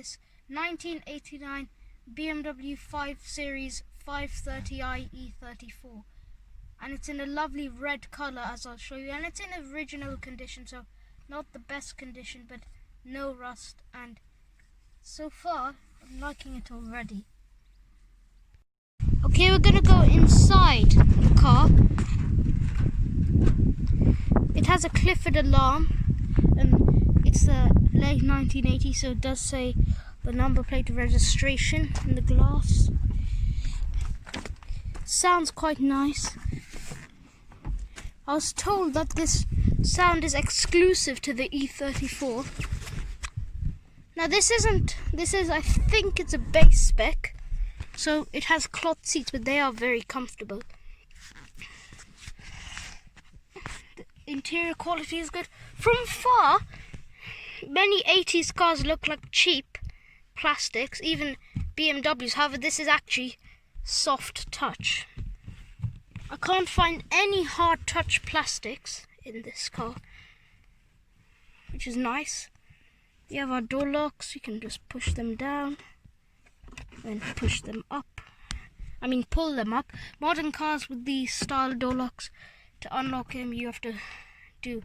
this 1989 BMW 5 Series 530i E34, and it's in a lovely red colour, as I'll show you, and it's in original condition, so not the best condition, but no rust, and so far I'm liking it already. Okay, we're gonna go inside the car. It has a Clifford alarm, and it's the late 1980s, so it does say the number plate registration in the glass. Sounds quite nice. I was told that this sound is exclusive to the E34. Now this is, I think it's a base spec, so it has cloth seats, but they are very comfortable. The interior quality is good. From far, many 80s cars look like cheap plastics, even BMWs. However, this is actually soft touch. I can't find any hard touch plastics in this car, which is nice. We have our door locks. You can just push them down and push them up. I mean, pull them up. Modern cars with these style door locks, to unlock them you have to do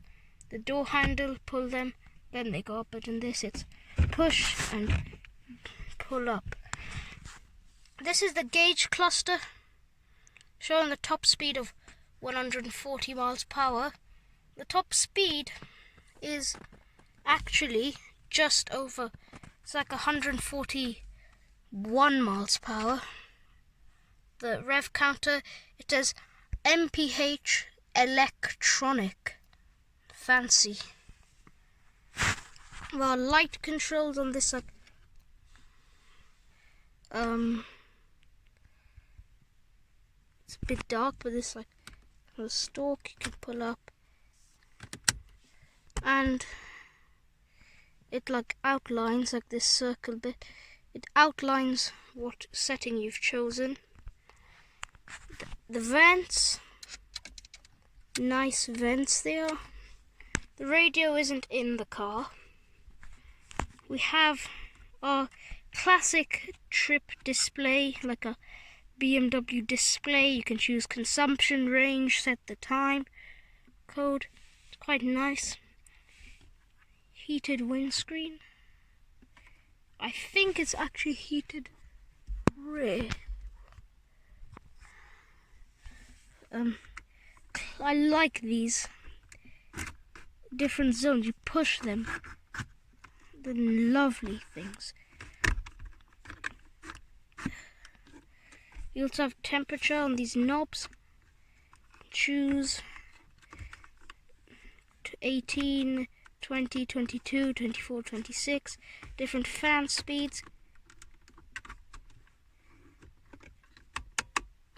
the door handle, pull them, then they go up. But in this it's push and pull up. This is the gauge cluster, showing a top speed of 140 miles per hour. The top speed is actually just over, it's like 141 miles per hour. The rev counter, it says MPH electronic. Fancy. Well, light controls on this, like, it's a bit dark, but this, like, a stalk you can pull up, and it like outlines, like this circle bit, it outlines what setting you've chosen. The vents, nice vents they are. The radio isn't in the car. We have our classic trip display, like a BMW display. You can choose consumption, range, set the time, code. It's quite nice. Heated windscreen. I think it's actually heated rear. I like these different zones. You push them. The lovely things. You also have temperature on these knobs. Choose 18, 20, 22, 24, 26. Different fan speeds.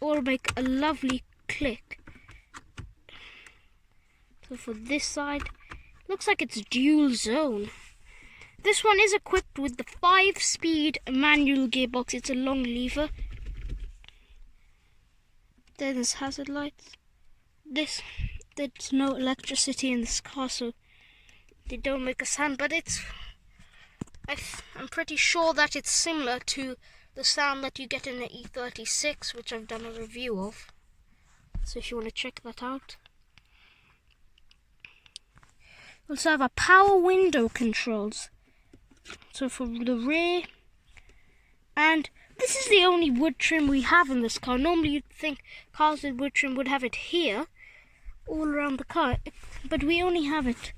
All make a lovely click. So for this side, looks like it's dual zone. This one is equipped with the 5-speed manual gearbox. It's a long lever. Then there's hazard lights. There's no electricity in this car, so they don't make a sound, but I'm pretty sure that it's similar to the sound that you get in the E36, which I've done a review of. So if you want to check that out. We also have a power window controls. So for the rear, and this is the only wood trim we have in this car. Normally you'd think cars with wood trim would have it here, all around the car, but we only have it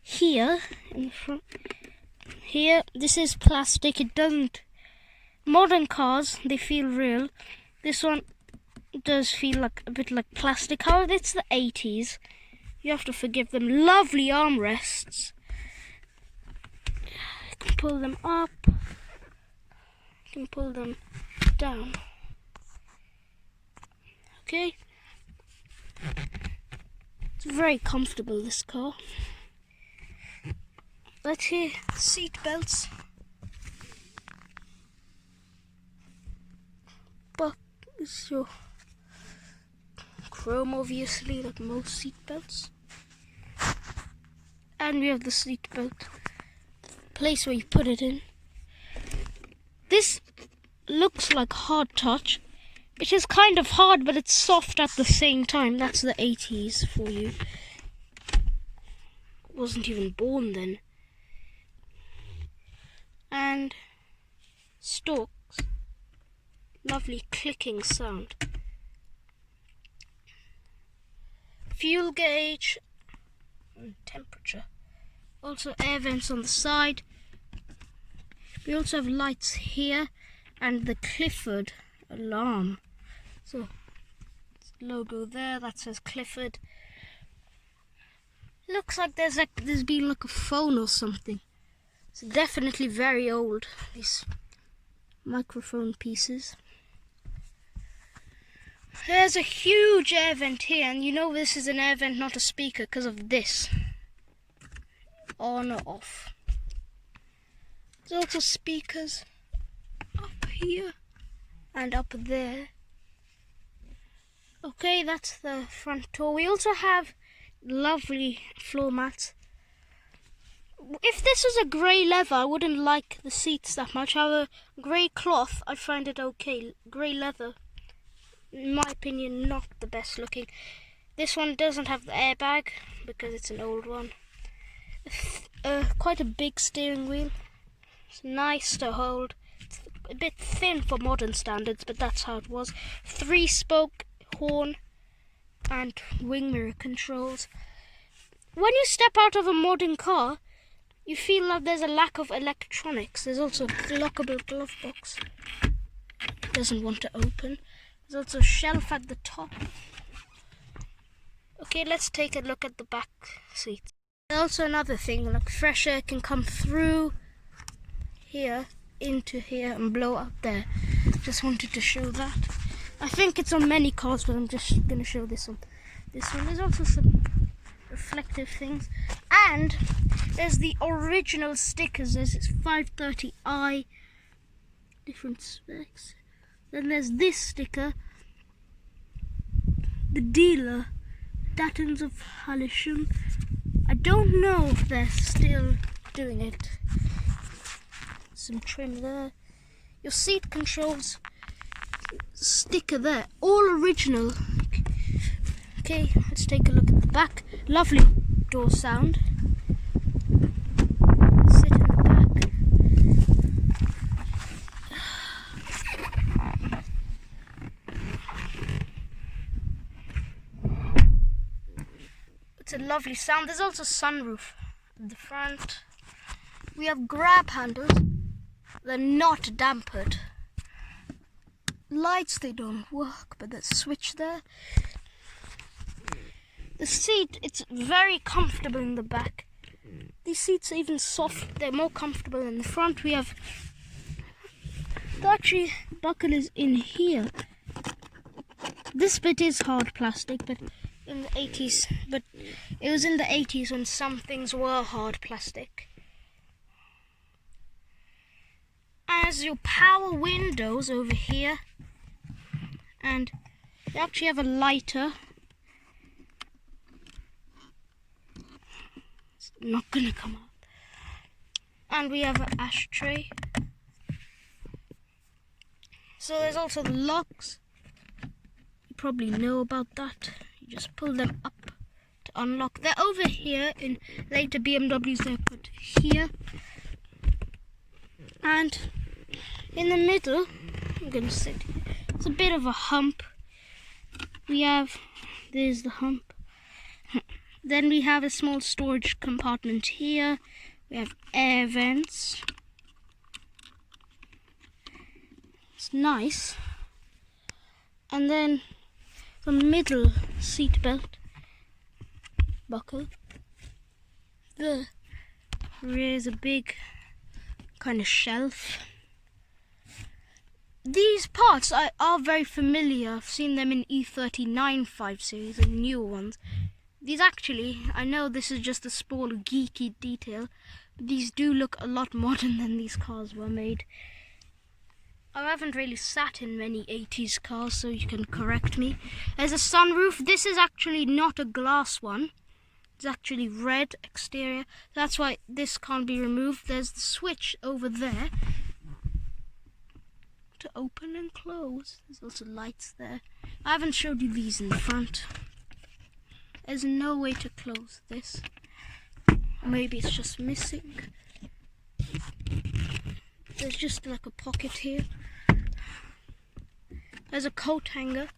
here in front. Here, this is plastic. It doesn't. Modern cars, they feel real. This one does feel like a bit like plastic. However, it's the 80s. You have to forgive them. Lovely armrests. You can pull them up. You can pull them down. Okay. It's very comfortable, this car. Let's hear seat belts. But it's your chrome, obviously, like most seat belts. And we have the seat belt place where you put it in. This looks like hard touch. It is kind of hard, but it's soft at the same time. That's the 80s for you. Wasn't even born then. And stalks. Lovely clicking sound. Fuel gauge and temperature. Also air vents on the side. We also have lights here and the Clifford alarm. So logo there that says Clifford. Looks like there's been like a phone or something. It's definitely very old, these microphone pieces. There's a huge air vent here, and you know this is an air vent, not a speaker, because of this. On or off. There's also speakers up here and up there. Okay, that's the front door. We also have lovely floor mats. If this was a grey leather, I wouldn't like the seats that much. However, grey cloth, I find it okay. Grey leather, in my opinion, not the best looking. This one doesn't have the airbag because it's an old one. Quite a big steering wheel. It's nice to hold. It's a bit thin for modern standards, but that's how it was. 3-spoke horn and wing mirror controls. When you step out of a modern car, you feel like there's a lack of electronics. There's also a lockable glove box. Doesn't want to open. There's also a shelf at the top. Okay, let's take a look at the back seats. There's also another thing, like fresh air can come through here into here and blow up there. Just wanted to show that. I think it's on many cars, but I'm just going to show this one. There's also some reflective things, and there's the original stickers. There's its 530i, different specs. Then there's this sticker, the dealer, Datons of Hallisham. I don't know if they're still doing it. Some trim there. Your seat controls sticker there, all original. Okay, let's take a look at the back. Lovely door sound. Sit in the back. It's a lovely sound. There's also sunroof at the front. We have grab handles. They're not dampered. Lights, they don't work, but there's a switch there. The seat, it's very comfortable in the back. These seats are even soft. They're more comfortable in the front. We have, the actually buckle is in here. This bit is hard plastic, but in the 80s, but it was in the 80s when some things were hard plastic. As your power windows over here, and you actually have a lighter. It's not gonna come out. And we have an ashtray. So there's also the locks. You probably know about that. You just pull them up to unlock. They're over here. In later BMWs, they're put here. And in the middle, I'm gonna sit here. It's a bit of a hump. There's the hump. Then we have a small storage compartment here. We have air vents. It's nice. And then the middle seat belt buckle. There is a big kind of shelf. These parts are very familiar. I've seen them in E39 5 Series and newer ones. These actually, I know this is just a small geeky detail, but these do look a lot modern than these cars were made. I haven't really sat in many 80s cars, so you can correct me. There's a sunroof. This is actually not a glass one. It's actually red exterior. That's why this can't be removed. There's the switch over there. to open and close. There's also lights there. I haven't showed you these in the front. There's no way to close this. Maybe it's just missing. There's just like a pocket here. There's a coat hanger.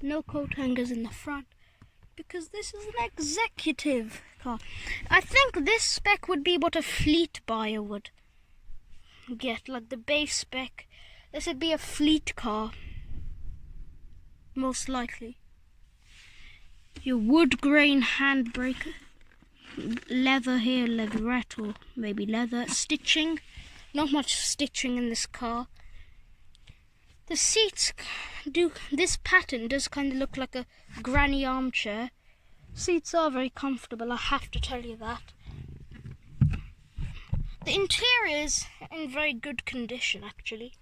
No coat hangers in the front because this is an executive car. I think this spec would be what a fleet buyer would get, like the base spec. This would be a fleet car, most likely. Your wood grain handbrake, leather here, leatherette, or maybe leather. Stitching, not much stitching in this car. The seats do, this pattern does kind of look like a granny armchair. Seats are very comfortable, I have to tell you that. The interior is in very good condition, actually.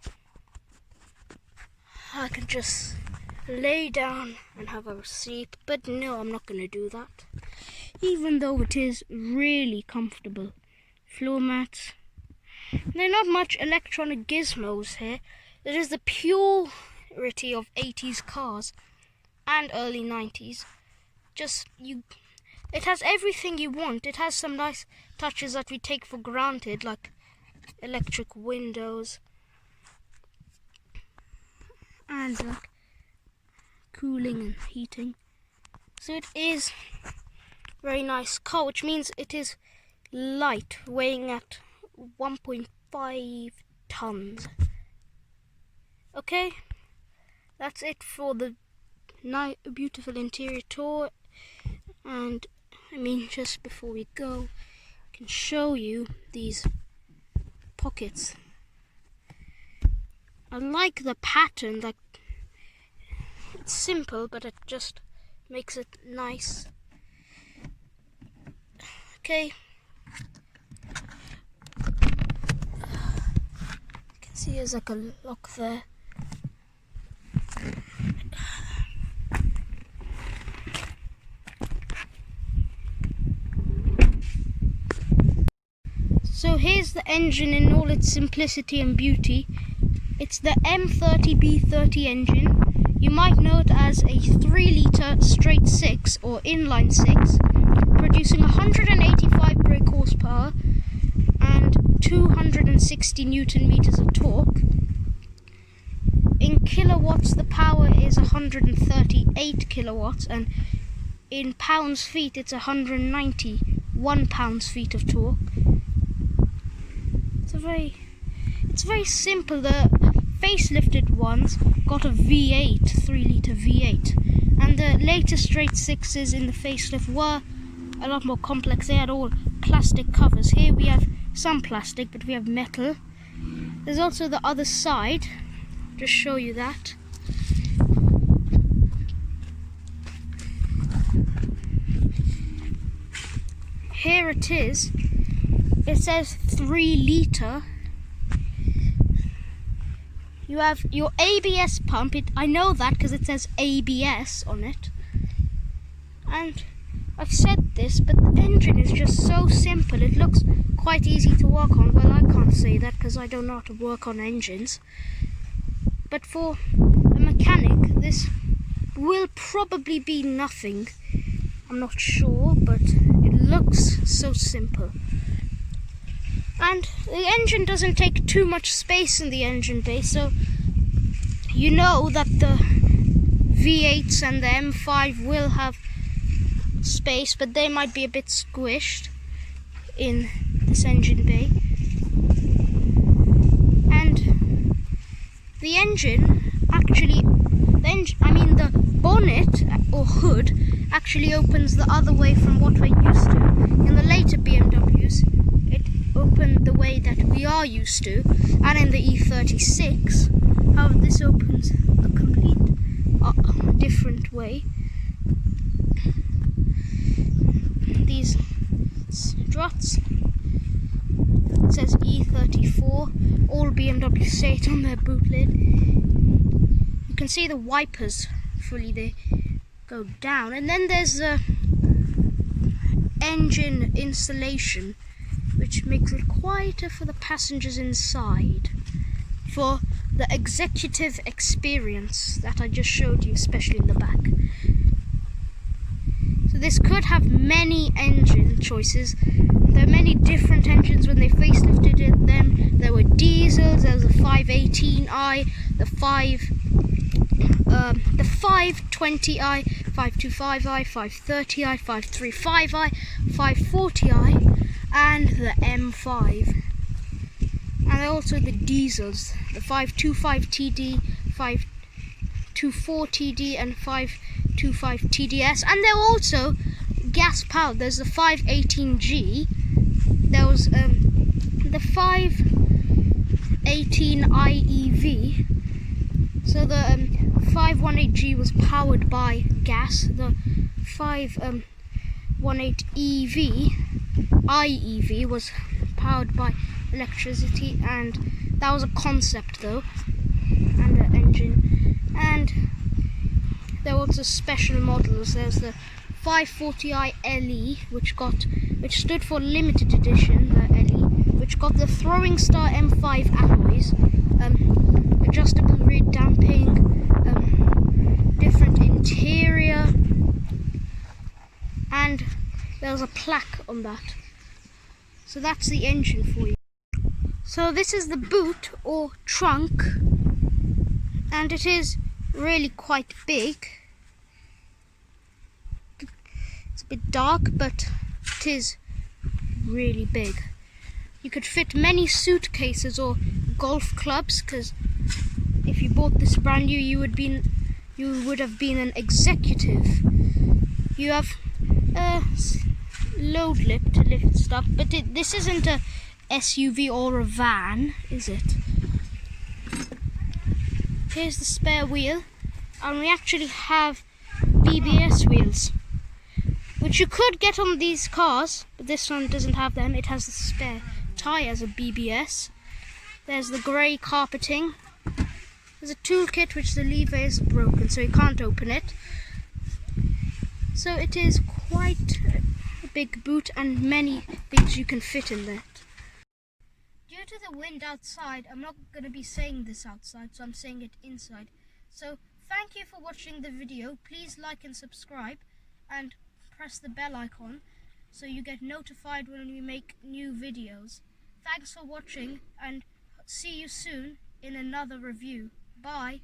I can just lay down and have a sleep, but no, I'm not going to do that. Even though it is really comfortable. Floor mats. There are not much electronic gizmos here. It is the purity of 80s cars and early 90s. It has everything you want. It has some nice touches that we take for granted, like electric windows and like cooling and heating. So it is very nice car, which means it is light, weighing at 1.5 tons. Okay, that's it for the beautiful interior tour. And I mean, just before we go, I can show you these pockets. I like the pattern, like it's simple, but it just makes it nice. Okay. You can see there's like a lock there. So here's the engine in all its simplicity and beauty. It's the M30B30 engine. You might know it as a 3-litre straight 6 or inline 6, producing 185 brake horsepower and 260 Newton meters of torque. In kilowatts, the power is 138 kilowatts, and in pounds feet, it's 191 pounds feet of torque. It's very simple. The facelifted ones got a V8, 3-litre V8, and the later straight 6s in the facelift were a lot more complex. They had all plastic covers. Here we have some plastic, but we have metal. There's also the other side. Just show you that. Here it is. It says 3-litre. You have your ABS pump. I know that because it says ABS on it. And I've said this, but the engine is just so simple. It looks quite easy to work on. Well, I can't say that because I don't know how to work on engines. But for a mechanic, this will probably be nothing. I'm not sure, but it looks so simple. And the engine doesn't take too much space in the engine bay, so you know that the V8s and the M5 will have space, but they might be a bit squished in this engine bay. And the engine actually, the bonnet or hood actually opens the other way from what we're used to. In the later BMWs, it opened the way that we are used to, and in the E36, however, this opens a complete different way. These struts, it says E34, all BMWs say it on their boot lid. You can see the wipers fully, they go down, and then there's the engine insulation, which which makes it quieter for the passengers inside, for the executive experience that I just showed you, especially in the back. So this could have many engine choices. There are many different engines when they facelifted them. There were diesels, there was a 518i, the 520i, 525i, 530i, 535i, 540i, and the M5. And also the diesels, the 525TD, 524TD, and 525TDS. And there were also gas powered. There's the 518G. There was the 518IEV. So the 518G was powered by gas. The 518IEV was powered by electricity, and that was a concept though, and an engine. And there were also special models. There's the 540i LE, which stood for limited edition, the LE, which got the Throwing Star M5 alloys, adjustable rear damping, different interior, and there was a plaque on that. So that's the engine for you. So this is the boot or trunk, and it is really quite big. It's a bit dark, but it is really big. You could fit many suitcases or golf clubs, because if you bought this brand new, you would have been an executive. You have a load lip to lift stuff, but this isn't a SUV or a van, is it? Here's the spare wheel, and we actually have BBS wheels, which you could get on these cars, but this one doesn't have them. It has the spare tyres of BBS. There's the grey carpeting. There's a toolkit which the lever is broken, so you can't open it. So it is quite a big boot, and many things you can fit in that. Due to the wind outside, I'm not going to be saying this outside, so I'm saying it inside. So thank you for watching the video. Please like and subscribe, and press the bell icon so you get notified when we make new videos. Thanks for watching, and see you soon in another review. Bye.